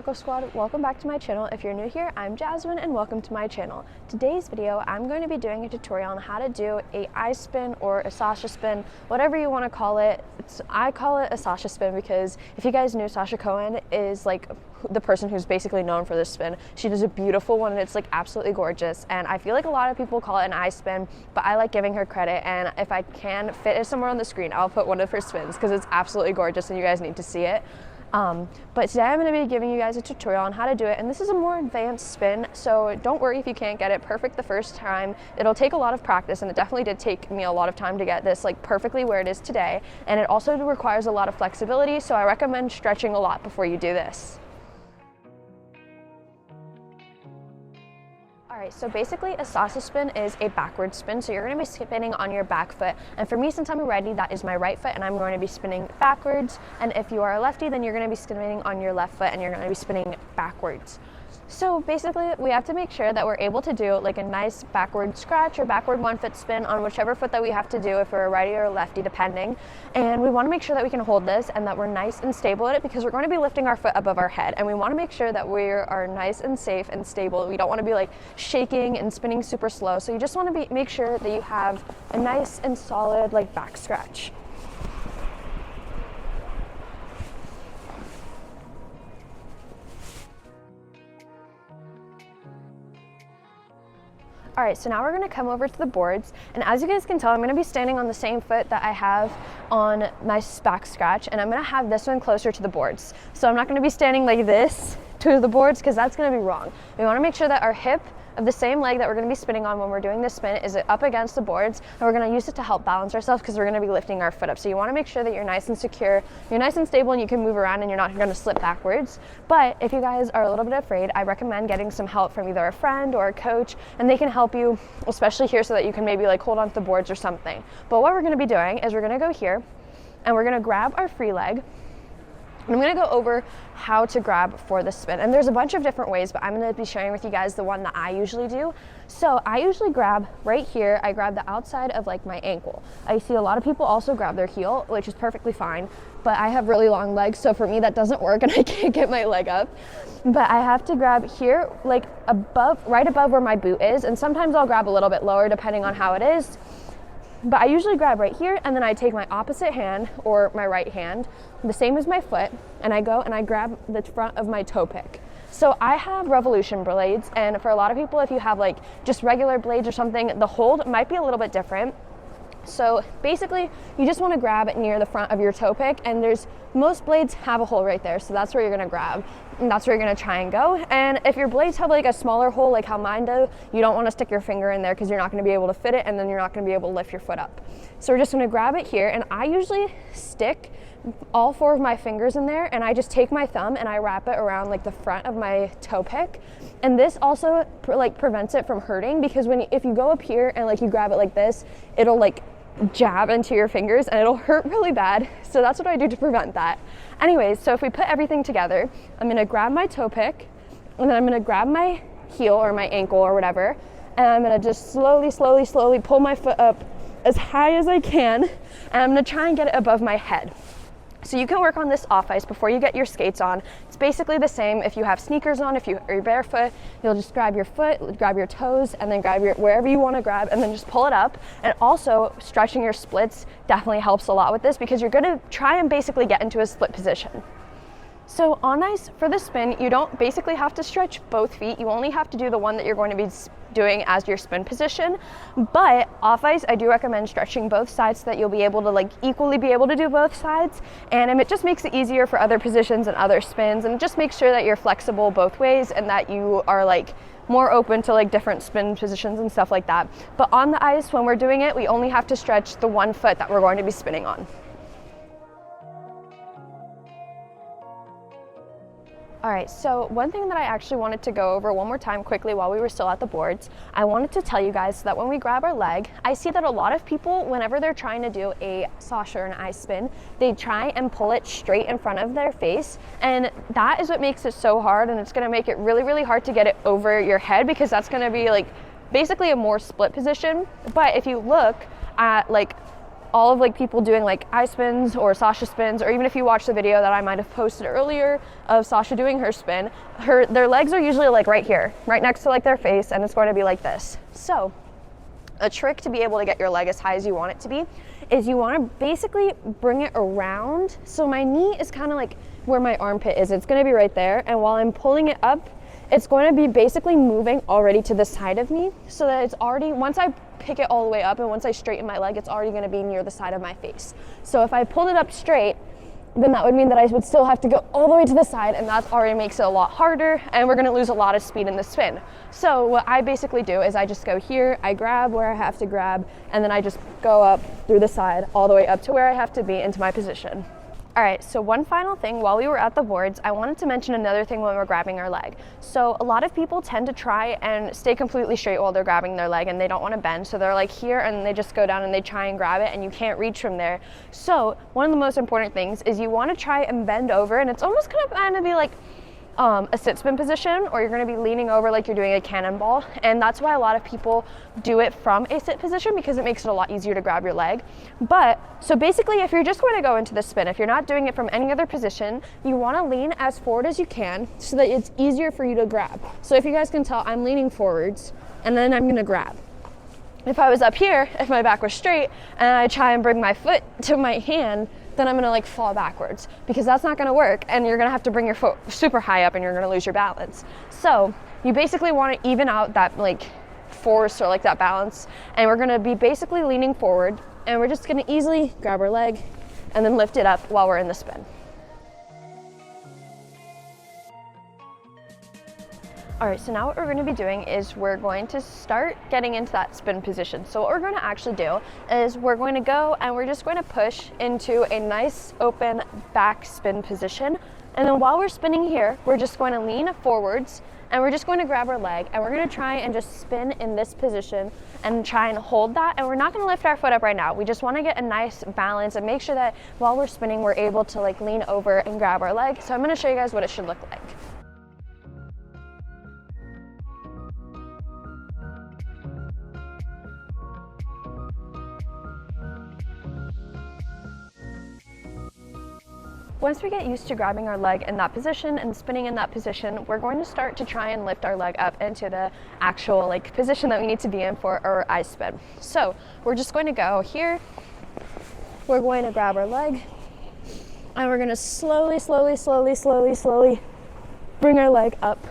Taco Squad? Welcome back to my channel. If you're new here, I'm Jasmine and welcome to my channel. Today's video, I'm going to be doing a tutorial on how to do a I spin or a Sasha spin, whatever you want to call it. I call it a Sasha spin because if you guys knew, Sasha Cohen is like the person who's basically known for this spin. She does a beautiful one and it's like absolutely gorgeous, and I feel like a lot of people call it an I spin, but I like giving her credit, and if I can fit it somewhere on the screen, I'll put one of her spins because it's absolutely gorgeous and you guys need to see it. But today I'm going to be giving you guys a tutorial on how to do it, and this is a more advanced spin, so don't worry if you can't get it perfect the first time. It'll take a lot of practice, and it definitely did take me a lot of time to get this like perfectly where it is today, and it also requires a lot of flexibility, so I recommend stretching a lot before you do this. Alright, so basically a Sasha spin is a backward spin, so you're going to be spinning on your back foot, and for me, since I'm a righty, that is my right foot, and I'm going to be spinning backwards, and if you are a lefty, then you're going to be spinning on your left foot and you're going to be spinning backwards. So basically we have to make sure that we're able to do like a nice backward scratch or backward 1 foot spin on whichever foot that we have to do, if we're a righty or a lefty depending, and we want to make sure that we can hold this and that we're nice and stable at it because we're going to be lifting our foot above our head, and we want to make sure that we are nice and safe and stable. We don't want to be like shaking and spinning super slow, so you just want to make sure that you have a nice and solid like back scratch. All right, so now we're gonna come over to the boards, and as you guys can tell, I'm gonna be standing on the same foot that I have on my back scratch, and I'm gonna have this one closer to the boards. So I'm not gonna be standing like this to the boards because that's gonna be wrong. We wanna make sure that our hip of the same leg that we're gonna be spinning on when we're doing this spin is up against the boards, and we're gonna use it to help balance ourselves because we're gonna be lifting our foot up. So you wanna make sure that you're nice and secure, you're nice and stable, and you can move around and you're not gonna slip backwards. But if you guys are a little bit afraid, I recommend getting some help from either a friend or a coach, and they can help you, especially here, so that you can maybe like hold onto the boards or something. But what we're gonna be doing is we're gonna go here and we're gonna grab our free leg. I'm going to go over how to grab for the spin, and there's a bunch of different ways, but I'm going to be sharing with you guys the one that I usually do. So I usually grab right here. I grab the outside of like my ankle. I see a lot of people also grab their heel, which is perfectly fine, but I have really long legs, so for me that doesn't work and I can't get my leg up. But I have to grab here like above, right above where my boot is, and sometimes I'll grab a little bit lower depending on how it is. But I usually grab right here, and then I take my opposite hand or my right hand, the same as my foot, and I go and I grab the front of my toe pick. So I have revolution blades, and for a lot of people, if you have like just regular blades or something, the hold might be a little bit different. So basically you just want to grab it near the front of your toe pick, and most blades have a hole right there, so that's where you're going to grab, and that's where you're going to try and go. And if your blades have like a smaller hole like how mine do, you don't want to stick your finger in there because you're not going to be able to fit it, and then you're not going to be able to lift your foot up. So we're just going to grab it here, and I usually stick all 4 of my fingers in there, and I just take my thumb and I wrap it around like the front of my toe pick. And this also prevents it from hurting, because if you go up here and like you grab it like this, it'll like jab into your fingers and it'll hurt really bad. So that's what I do to prevent that. Anyways, so if we put everything together, I'm gonna grab my toe pick, and then I'm gonna grab my heel or my ankle or whatever, and I'm gonna just slowly pull my foot up as high as I can, and I'm gonna try and get it above my head. So you can work on this off ice before you get your skates on. It's basically the same if you have sneakers on. If you're barefoot, you'll just grab your foot, grab your toes, and then grab wherever you want to grab, and then just pull it up. And also stretching your splits definitely helps a lot with this, because you're going to try and basically get into a split position. So on ice, for the spin, you don't basically have to stretch both feet. You only have to do the one that you're going to be doing as your spin position. But off ice, I do recommend stretching both sides so that you'll be able to like equally be able to do both sides. And it just makes it easier for other positions and other spins, and it just makes sure that you're flexible both ways and that you are like more open to like different spin positions and stuff like that. But on the ice, when we're doing it, we only have to stretch the 1 foot that we're going to be spinning on. All right, so one thing that I actually wanted to go over one more time quickly while we were still at the boards, I wanted to tell you guys that when we grab our leg, I see that a lot of people, whenever they're trying to do a Sasha or an I spin, they try and pull it straight in front of their face, and that is what makes it so hard, and it's gonna make it really hard to get it over your head, because that's gonna be like basically a more split position. But if you look at like all of like people doing like I spins or Sasha spins, or even if you watch the video that I might have posted earlier of Sasha doing her spin, their legs are usually like right here, right next to like their face, and it's going to be like this. So a trick to be able to get your leg as high as you want it to be is you want to basically bring it around. So my knee is kind of like where my armpit is. It's going to be right there, and while I'm pulling it up, it's going to be basically moving already to the side of me, so that it's already, once I pick it all the way up and once I straighten my leg, it's already going to be near the side of my face. So if I pulled it up straight, then that would mean that I would still have to go all the way to the side, and that already makes it a lot harder, and we're going to lose a lot of speed in the spin. So what I basically do is I just go here, I grab where I have to grab, and then I just go up through the side all the way up to where I have to be into my position. All right, so one final thing while we were at the boards, I wanted to mention another thing when we're grabbing our leg. So a lot of people tend to try and stay completely straight while they're grabbing their leg, and they don't want to bend. So they're like here and they just go down and they try and grab it, and you can't reach from there. So one of the most important things is you want to try and bend over, and it's almost kind of be like a sit spin position, or you're going to be leaning over like you're doing a cannonball. And that's why a lot of people do it from a sit position, because it makes it a lot easier to grab your leg. But so basically, if you're just going to go into the spin, if you're not doing it from any other position, you want to lean as forward as you can so that it's easier for you to grab. So if you guys can tell, I'm leaning forwards and then I'm going to grab. If I was up here, if my back was straight and I try and bring my foot to my hand, then I'm gonna like fall backwards, because that's not gonna work, and you're gonna have to bring your foot super high up and you're gonna lose your balance. So you basically wanna even out that like force or like that balance, and we're gonna be basically leaning forward, and we're just gonna easily grab our leg and then lift it up while we're in the spin. All right, so now what we're going to be doing is we're going to start getting into that spin position. So what we're going to actually do is we're going to go and we're just going to push into a nice open back spin position. And then while we're spinning here, we're just going to lean forwards, and we're just going to grab our leg, and we're going to try and just spin in this position and try and hold that. And we're not going to lift our foot up right now. We just want to get a nice balance and make sure that while we're spinning, we're able to like lean over and grab our leg. So I'm going to show you guys what it should look like. Once we get used to grabbing our leg in that position and spinning in that position, we're going to start to try and lift our leg up into the actual like position that we need to be in for our I spin. So we're just going to go here, we're going to grab our leg, and we're going to slowly bring our leg up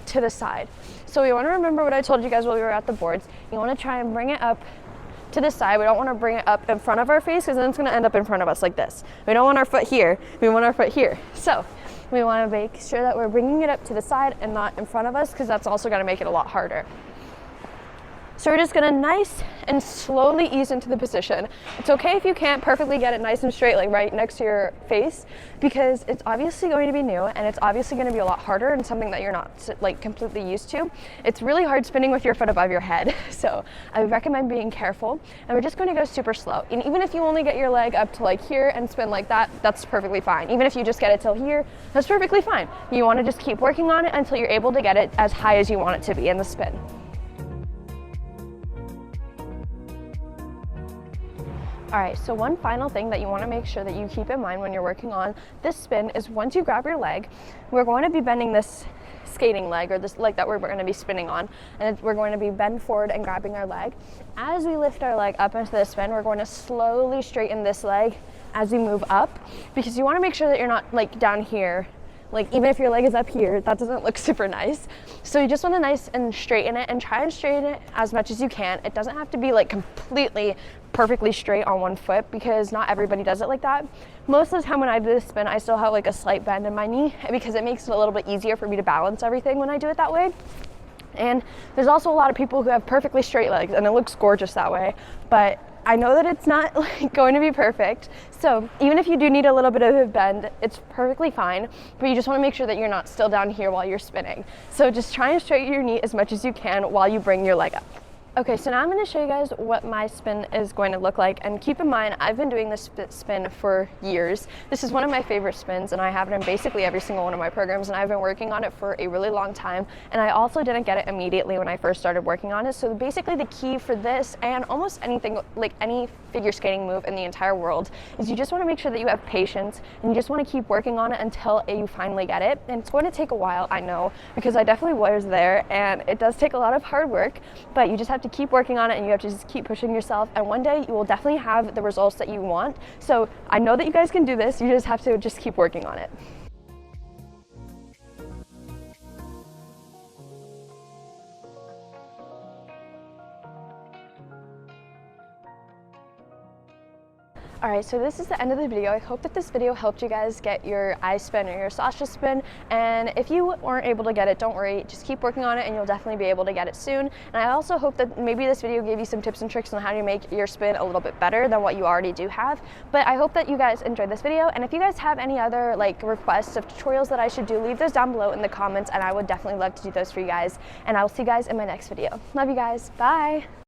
to the side. So we want to remember what I told you guys while we were at the boards. You want to try and bring it up to the side. We don't want to bring it up in front of our face, because then it's going to end up in front of us like this. We don't want our foot here, we want our foot here. So we want to make sure that we're bringing it up to the side and not in front of us, because that's also going to make it a lot harder. So we're just going to nice and slowly ease into the position. It's okay if you can't perfectly get it nice and straight, like right next to your face, because it's obviously going to be new, and it's obviously going to be a lot harder and something that you're not like completely used to. It's really hard spinning with your foot above your head. So I would recommend being careful, and we're just going to go super slow. And even if you only get your leg up to like here and spin like that, that's perfectly fine. Even if you just get it till here, that's perfectly fine. You want to just keep working on it until you're able to get it as high as you want it to be in the spin. All right, so one final thing that you want to make sure that you keep in mind when you're working on this spin is once you grab your leg, we're going to be bending this skating leg, or this leg that we're going to be spinning on, and we're going to be bend forward and grabbing our leg. As we lift our leg up into the spin, we're going to slowly straighten this leg as we move up, because you want to make sure that you're not like down here. Like even if your leg is up here, that doesn't look super nice. So you just want to nice and straighten it, and try and straighten it as much as you can. It doesn't have to be like completely perfectly straight on one foot, because not everybody does it like that. Most of the time when I do this spin, I still have like a slight bend in my knee, because it makes it a little bit easier for me to balance everything when I do it that way. And there's also a lot of people who have perfectly straight legs, and it looks gorgeous that way, but I know that it's not like going to be perfect. So even if you do need a little bit of a bend, it's perfectly fine, but you just want to make sure that you're not still down here while you're spinning. So just try and straighten your knee as much as you can while you bring your leg up. Okay, so now I'm going to show you guys what my spin is going to look like, and keep in mind I've been doing this spin for years. This is one of my favorite spins, and I have it in basically every single one of my programs, and I've been working on it for a really long time, and I also didn't get it immediately when I first started working on it. So basically the key for this and almost anything, like any figure skating move in the entire world, is you just want to make sure that you have patience, and you just want to keep working on it until you finally get it. And it's going to take a while, I know, because I definitely was there, and it does take a lot of hard work, but you just have to keep working on it, and you have to just keep pushing yourself, and one day you will definitely have the results that you want. So I know that you guys can do this, you just have to just keep working on it. Alright, so this is the end of the video. I hope that this video helped you guys get your I spin or your Sasha spin, and if you weren't able to get it, don't worry, just keep working on it and you'll definitely be able to get it soon. And I also hope that maybe this video gave you some tips and tricks on how to make your spin a little bit better than what you already do have. But I hope that you guys enjoyed this video, and if you guys have any other requests of tutorials that I should do, leave those down below in the comments, and I would definitely love to do those for you guys. And I will see you guys in my next video. Love you guys. Bye!